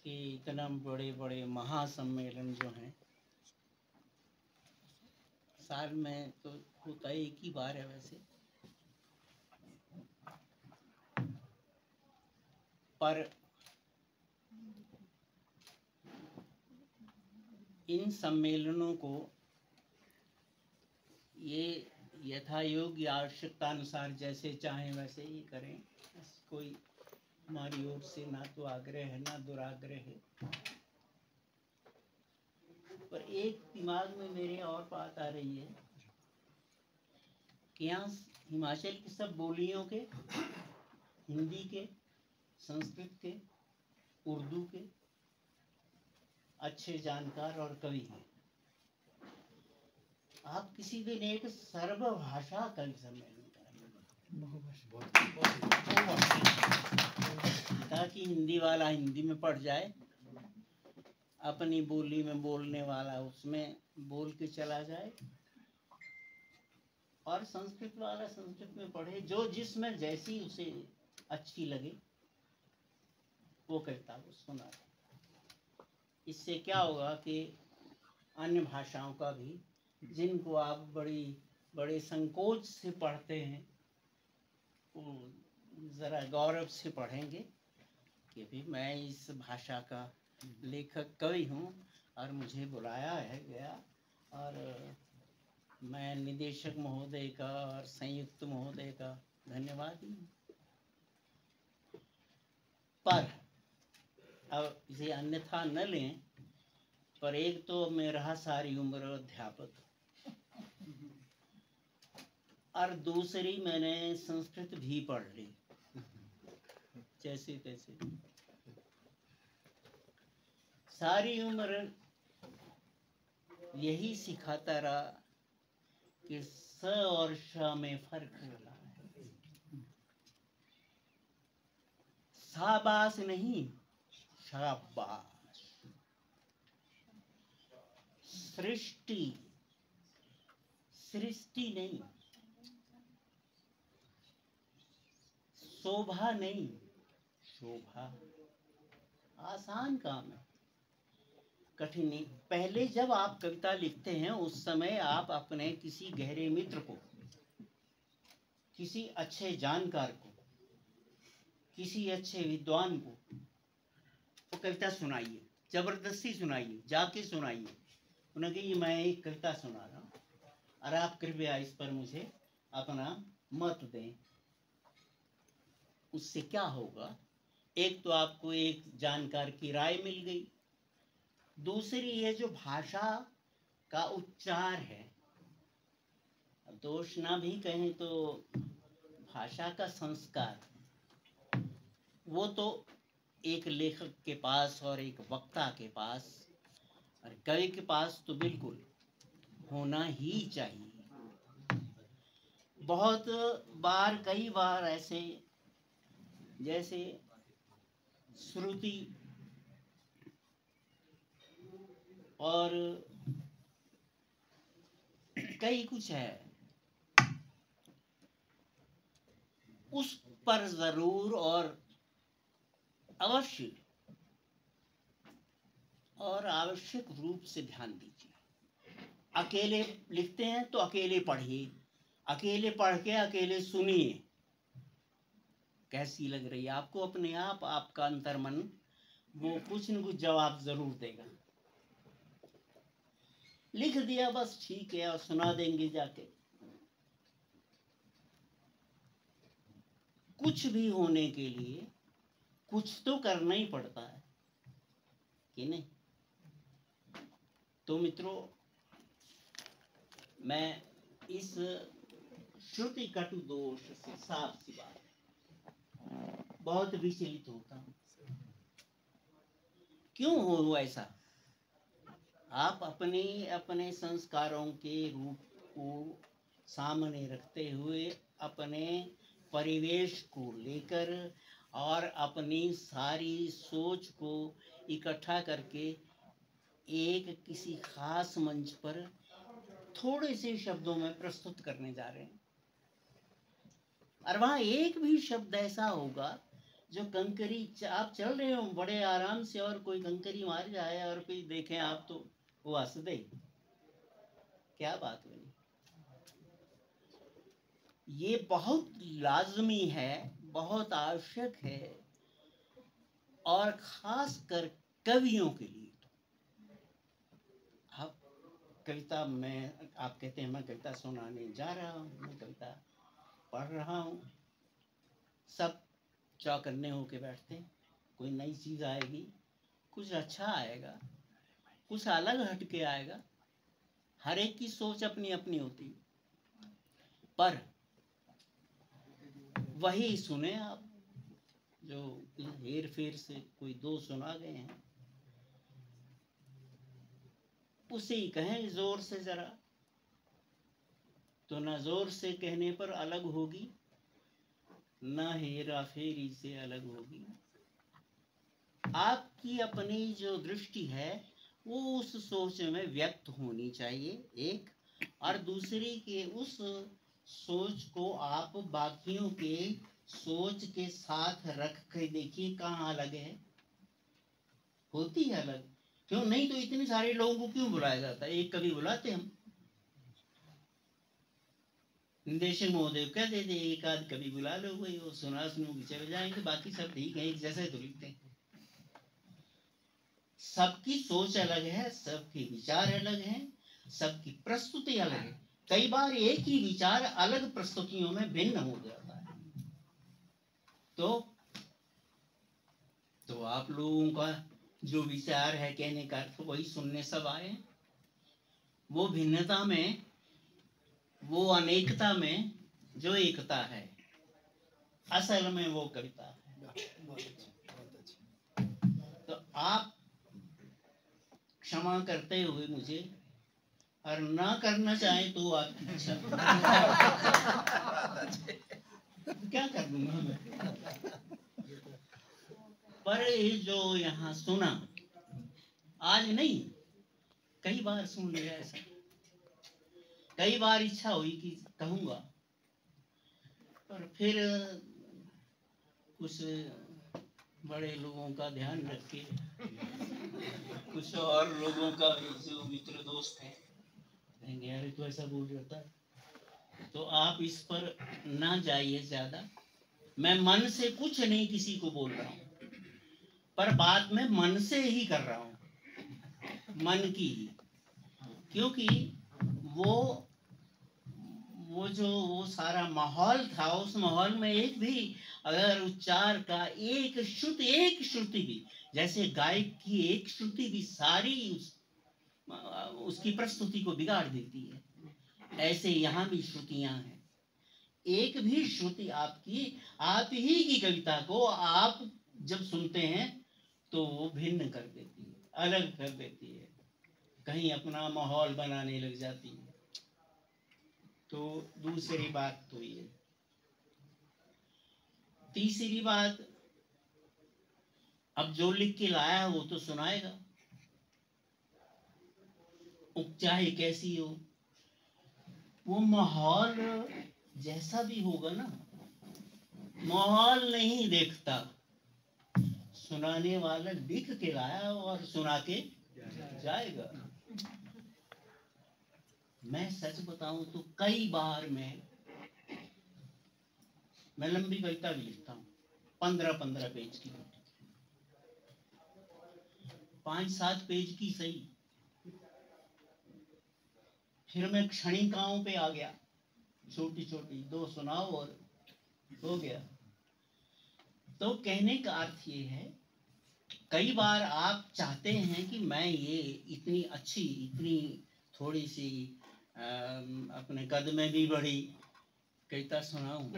कि इतना बड़े बड़े महासम्मेलन जो हैं साल में तो होता है एक ही बार है वैसे, पर इन सम्मेलनों को ये यथा योग्य आवश्यकता अनुसार जैसे चाहें वैसे ही करें। कोई हमारी ओर से ना तो आग्रह है ना दुराग्रह है, पर एक दिमाग में मेरे और बात आ रही है कि यहाँ हिमाचल की सब बोलियों के, हिंदी के, संस्कृत के, उर्दू के अच्छे जानकार और कवि हैं। आप किसी दिन एक सर्वभाषा कवि सम्मेलन करें ताकि हिंदी वाला हिंदी में पढ़ जाए, अपनी बोली में बोलने वाला उसमें बोल के चला जाए, और संस्कृत वाला संस्कृत में पढ़े, जो जिसमें जैसी उसे अच्छी लगे वो कविता को सुना। इससे क्या होगा कि अन्य भाषाओं का भी, जिनको आप बड़े संकोच से पढ़ते हैं, वो ज़रा गौरव से पढ़ेंगे कि भी मैं इस भाषा का लेखक कवि हूँ और मुझे बुलाया है गया, और मैं निदेशक महोदय का और संयुक्त महोदय का धन्यवादी हूँ। पर अब इसे अन्यथा न लें, पर एक तो मैं रहा सारी उम्र अध्यापक, और दूसरी मैंने संस्कृत भी पढ़ ली जैसे तैसे। सारी उम्र यही सिखाता रहा कि स और श में फर्क रहा है। शाबाश नहीं, शाबाश। सृष्टि, सृष्टि नहीं। शोभा नहीं, शोभा। आसान काम है, कठिन नहीं। पहले जब आप कविता लिखते हैं उस समय आप अपने किसी गहरे मित्र को, किसी अच्छे जानकार को, किसी अच्छे विद्वान को वो कविता सुनाइए, जबरदस्ती सुनाइए, जाके सुनाइए। उन्हें कहिए मैं एक कविता सुना रहा हूँ और आप कृपया इस पर मुझे अपना मत दें। उससे क्या होगा, एक तो आपको एक जानकार की राय मिल गई, दूसरी ये जो भाषा का उच्चार है, दोष ना भी कहें तो भाषा का संस्कार, वो तो एक लेखक के पास और एक वक्ता के पास और कवि के पास तो बिल्कुल होना ही चाहिए। बहुत बार, कई बार ऐसे, जैसे श्रुति और कई कुछ है, उस पर जरूर और अवश्य और आवश्यक रूप से ध्यान दीजिए। अकेले लिखते हैं तो अकेले पढ़िए, अकेले पढ़ के अकेले सुनिए, कैसी लग रही है आपको। अपने आप आपका अंतर्मन वो कुछ न कुछ जवाब जरूर देगा। लिख दिया बस ठीक है और सुना देंगे जाके, कुछ भी होने के लिए कुछ तो करना ही पड़ता है कि नहीं। तो मित्रों, मैं इस श्रुति कटु दोष से साफ सी बात बहुत विचलित होता हूं। क्यों हो ऐसा? आप अपने संस्कारों के रूप को सामने रखते हुए, अपने परिवेश को लेकर और अपनी सारी सोच को इकट्ठा करके एक किसी खास मंच पर थोड़े से शब्दों में प्रस्तुत करने जा रहे हैं, और वहां एक भी शब्द ऐसा होगा जो कंकरी आप चल रहे हो बड़े आराम से और कोई कंकरी मार जाए और कोई देखें आप तो वो हंस दे, क्या बात बनी। ये बहुत लाजमी है, बहुत आवश्यक है, और खास कर कवियों के लिए। आप कविता में आप कहते हैं मैं कविता सुनाने जा रहा हूँ, मैं कविता पढ़ रहा हूँ, सब चौकन्ने होके बैठते हैं। कोई नई चीज आएगी, कुछ अच्छा आएगा, कुछ अलग हटके आएगा। हर एक की सोच अपनी अपनी होती, पर वही सुने आप जो हेर फेर से कोई दो सुना गए हैं, उसे ही कहें जोर से जरा, तो न जोर से कहने पर अलग होगी, न हेरा फेरी से अलग होगी। आपकी अपनी जो दृष्टि है वो उस सोच में व्यक्त होनी चाहिए एक, और दूसरी के उस सोच को आप बाकियों के सोच के साथ रख के देखिए कहाँ अलग है, होती है अलग। क्यों नहीं, तो इतने सारे लोगों को क्यों बुलाया जाता है, एक कवि बुलाते हम, निदेशक महोदय कह देते एक आध कवि बुला लो, भाई वो सुना सुनो कि चले जाएंगे, बाकी सब ठीक है, एक जैसे तो लिखते हैं। सबकी सोच अलग है, सबके विचार अलग हैं, सबकी प्रस्तुति अलग है। कई बार एक ही विचार अलग प्रस्तुतियों में भिन्न हो जाता है। तो आप लोगों का जो विचार है कहने का अर्थ वही सुनने सब आए। वो भिन्नता में, वो अनेकता में जो एकता है, असल में वो कविता है। तो आप क्षमा करते हुए मुझे, और ना करना चाहे तो आपकी इच्छा, क्या कर दूंगा मैं। पर ये जो यहाँ सुना, आज नहीं कई बार सुन लिया ऐसा, कई बार इच्छा हुई कि कहूंगा, पर फिर कुछ बड़े लोगों का ध्यान रख के, कुछ और लोगों का जो मित्र दोस्त है कहेंगे यार तो ऐसा बोल जाता है, तो आप इस पर ना जाइए ज्यादा। मैं मन से कुछ नहीं किसी को बोल रहा हूँ, पर बात मैं मन से ही कर रहा हूँ, मन की ही। क्योंकि वो सारा माहौल था, उस माहौल में एक भी अगर उच्चार का एक श्रुति भी, जैसे गायक की एक श्रुति भी सारी उसकी प्रस्तुति को बिगाड़ देती है, ऐसे यहाँ भी श्रुतियां हैं। एक भी श्रुति आपकी, आप ही की कविता को आप जब सुनते हैं तो वो भिन्न कर देती है, अलग कर देती है, कहीं अपना माहौल बनाने लग जाती है। तो दूसरी बात तो ये। तीसरी बात, अब जो लिख के लाया वो तो सुनाएगा, चाहे कैसी हो, वो माहौल जैसा भी होगा ना, माहौल नहीं देखता, सुनाने वाला लिख के लाया और सुना के जाएगा। मैं सच बताऊं तो कई बार मैं लंबी कविता भी लिखता हूँ, 15-15 पेज की, 5-7 पेज की सही, फिर मैं क्षणिकाओं पे आ गया, छोटी छोटी 2 सुनाओ और हो गया। तो कहने का अर्थ ये है, कई बार आप चाहते हैं कि मैं ये इतनी अच्छी, इतनी थोड़ी सी अपने कद में भी बड़ी कविता सुनाऊं,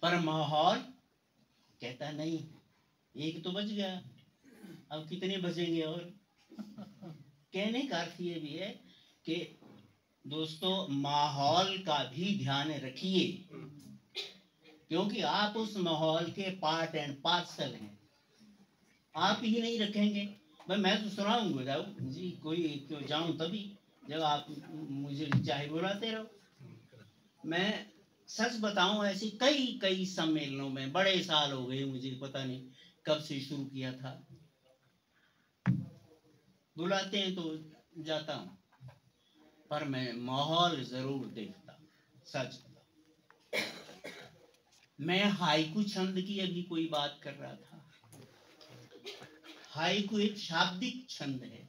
पर माहौल कहता नहीं, एक तो बच गया, अब कितने बचेंगे। और कहने का अर्थ ये भी है कि दोस्तों माहौल का भी ध्यान रखिए, क्योंकि आप उस माहौल के पार्ट एंड पार्सल हैं। आप ही नहीं रखेंगे, भाई मैं तो सुनाऊंगा जाओ जी, कोई क्यों जाऊं तभी जब आप मुझे चाहे बुलाते रहो। मैं सच बताऊं ऐसे कई कई सम्मेलनों में, बड़े साल हो गए मुझे, पता नहीं कब से शुरू किया था, बुलाते हैं तो जाता हूं, पर मैं माहौल जरूर देखता। सच मैं हाइकू छंद की अभी कोई बात कर रहा था। हाइकू एक शाब्दिक छंद है,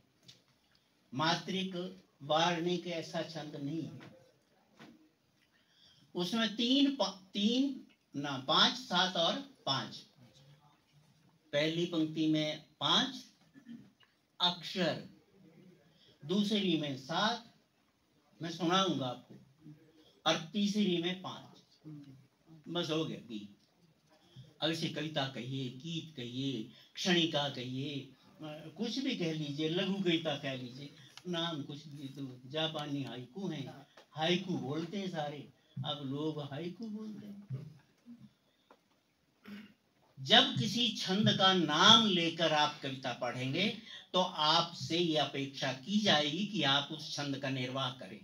मात्रिक वार्णिक ऐसा छंद नहीं है। उसमें पांच, सात और पांच। पहली पंक्ति में 5 अक्षर, दूसरी में 7, मैं सुनाऊंगा आपको, और तीसरी में 5, बस हो गया गीत। अब इसे कविता कहिए, गीत कहिए, क्षणिका कहिए, कुछ भी कह लीजिए, लघु कविता कह लीजिए, नाम कुछ भी। तो जापानी हाइकू है, हाइकू बोलते हैं सारे, अब लोग हाइकू बोलते हैं। जब किसी छंद का नाम लेकर आप कविता पढ़ेंगे तो आपसे ये अपेक्षा की जाएगी कि आप उस छंद का निर्वाह करें।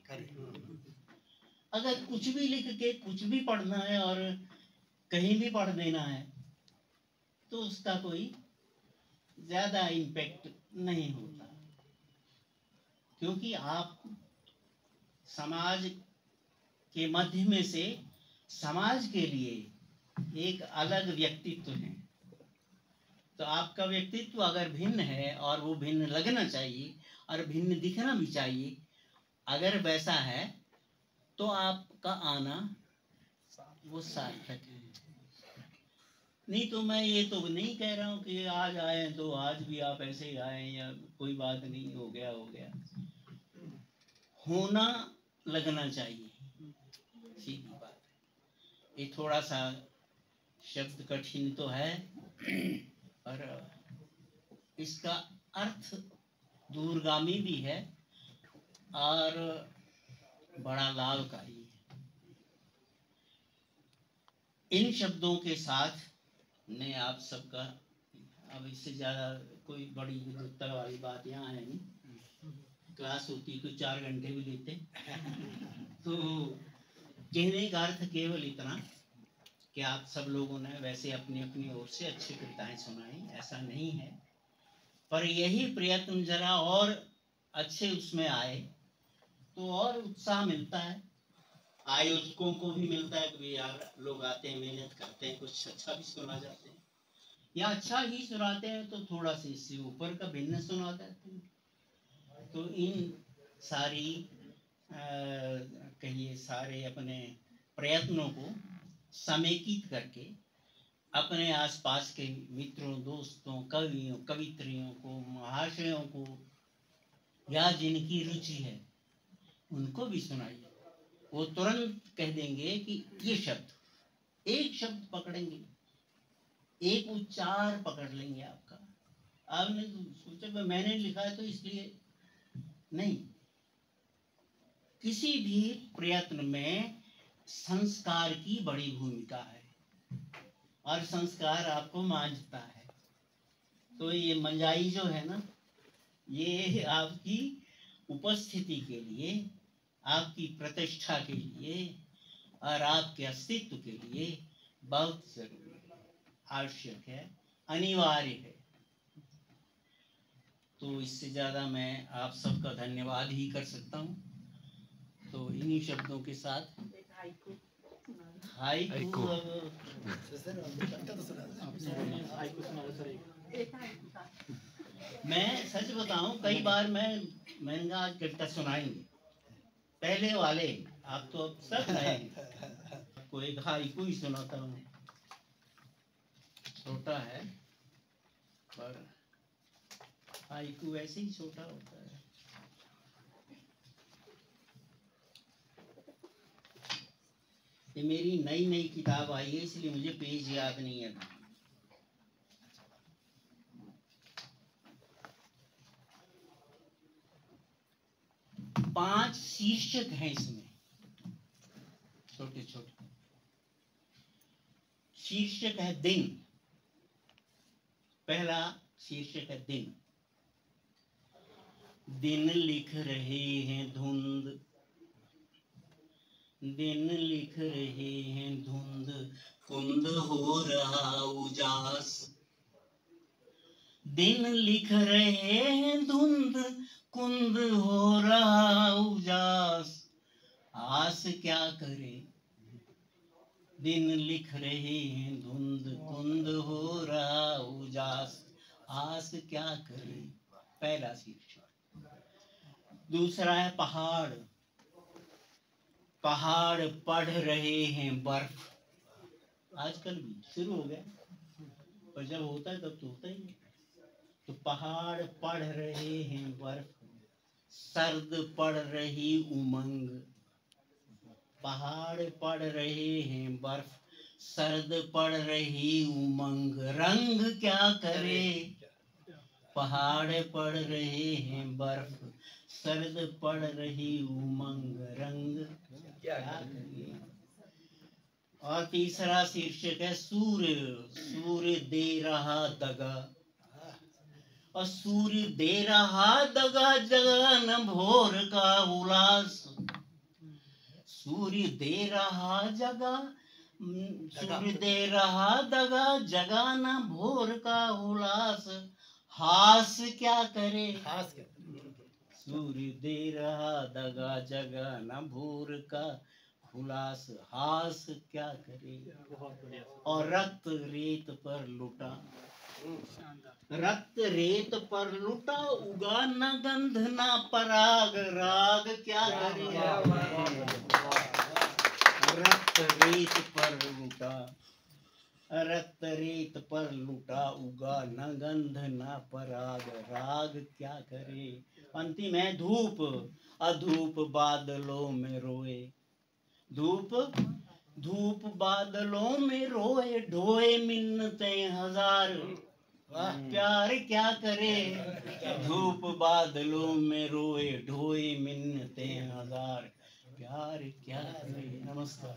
अगर कुछ भी लिख के कुछ भी पढ़ना है और कहीं भी पढ़ देना है तो उसका कोई ज्यादा इम्पैक्ट नहीं होता, क्योंकि आप समाज के मध्य में से समाज के लिए एक अलग व्यक्तित्व है। तो आपका व्यक्तित्व अगर भिन्न है, और वो भिन्न लगना चाहिए और भिन्न दिखना भी चाहिए, अगर वैसा है तो आपका आना वो सार्थक है। नहीं तो मैं ये तो नहीं कह रहा हूँ कि आज आए तो आज भी आप ऐसे ही आए, या कोई बात नहीं, हो गया हो गया। होना लगना चाहिए, सीधी बात है। ये थोड़ा सा शब्द कठिन तो है, पर इसका अर्थ दूरगामी भी है और बड़ा लाभकारी है। इन शब्दों के साथ मैं आप सबका, अब इससे ज्यादा कोई बड़ी विद्वत्ता वाली बात यहाँ है नहीं, क्लास होती तो 4 घंटे भी लेते। तो कहने का अर्थ केवल इतना कि आप सब लोगों ने वैसे अपनी अपनी ओर से अच्छी कविताएं सुनाई, ऐसा नहीं है, पर यही प्रयत्न जरा और अच्छे उसमें आए तो और उत्साह मिलता है, आयोजकों को भी मिलता है कि यार लोग आते हैं, मेहनत करते हैं, कुछ अच्छा भी सुना जाते हैं, या अच्छा ही सुनाते हैं तो थोड़ा सा इससे ऊपर का भिन्न सुना जाते हैं। तो इन सारी कहिए सारे अपने प्रयत्नों को समेकित करके अपने आसपास के मित्रों, दोस्तों, कवियों, कवित्रियों को, महाशयों को, या जिनकी रुचि है उनको भी सुनाइए। वो तुरंत कह देंगे कि ये शब्द, एक शब्द पकड़ेंगे, एक उच्चार पकड़ लेंगे आपका। आपने सोचा मैंने लिखा है तो इसलिए नहीं, किसी भी प्रयत्न में संस्कार की बड़ी भूमिका है और संस्कार आपको मांझता है। तो ये मंजाई जो है ना, ये आपकी उपस्थिति के लिए, आपकी प्रतिष्ठा के लिए और आपके अस्तित्व के लिए बहुत जरूरी है, आवश्यक है, अनिवार्य है। तो इससे ज्यादा मैं आप सबका धन्यवाद ही कर सकता हूँ। तो इन्हीं शब्दों के साथ हाइकू मैं सच बताऊं, कई बार मैंने कहा आज कविता सुनाएंगे, पहले वाले आप तो सब नए, आपको एक हाइकू ही सुनाता हूँ, छोटा है पर हाइकू ऐसे ही छोटा होता है। ये मेरी नई नई किताब आई है इसलिए मुझे पेज याद नहीं है। 5 शीर्षक हैं इसमें, छोटे छोटे शीर्षक है। दिन, पहला शीर्षक है दिन। दिन लिख रहे हैं धुंध, दिन लिख रहे हैं धुंध कुंद हो रहा उजास। दिन लिख रहे हैं धुंध कुंद हो रहा उजास। आस क्या करे, दिन लिख रहे हैं धुंध कुंद हो रहा उजास। आस क्या करे, पहला शीर्षक। दूसरा है पहाड़। पहाड़ पढ़ रहे हैं बर्फ। आजकल भी शुरू हो गया, पर जब होता है तब तो होता ही है। तो पहाड़ पढ़ रहे हैं बर्फ, सर्द पढ़ रही उमंग। पहाड़ पढ़ रहे हैं बर्फ, सर्द पढ़ रही उमंग। रंग क्या करे, पहाड़ पढ़ रहे हैं बर्फ, सर्द पढ़ रही उमंग। रंग क्या करे। और तीसरा शीर्षक है सूर्य। सूर्य दे रहा दगा, और सूर्य दे रहा दगा जगन भोर का उल्लास। सूर्य दे रहा जगह, सूर्य दे रहा दगा जगाना भोर का उल्लास। हास क्या करे, सूर्य दे रहा दगा जगाना भोर का उल्लास। हास क्या करे। और रक्त रेत पर लुटा, रक्त रेत पर लुटा उगा न गंध न पराग। राग क्या करे, रक्त रेत पर लुटा, रक्त रेत पर लुटा उगा न गंध न पराग। राग क्या करे। अंतिम है धूप। अधूप बादलों में रोए, धूप धूप बादलों में रोए। ढोए मिन्नते हजार, प्यार क्या करे। धूप बादलों में रोए, ढोए मिन्नते हजार। प्यार क्या करे। नमस्कार।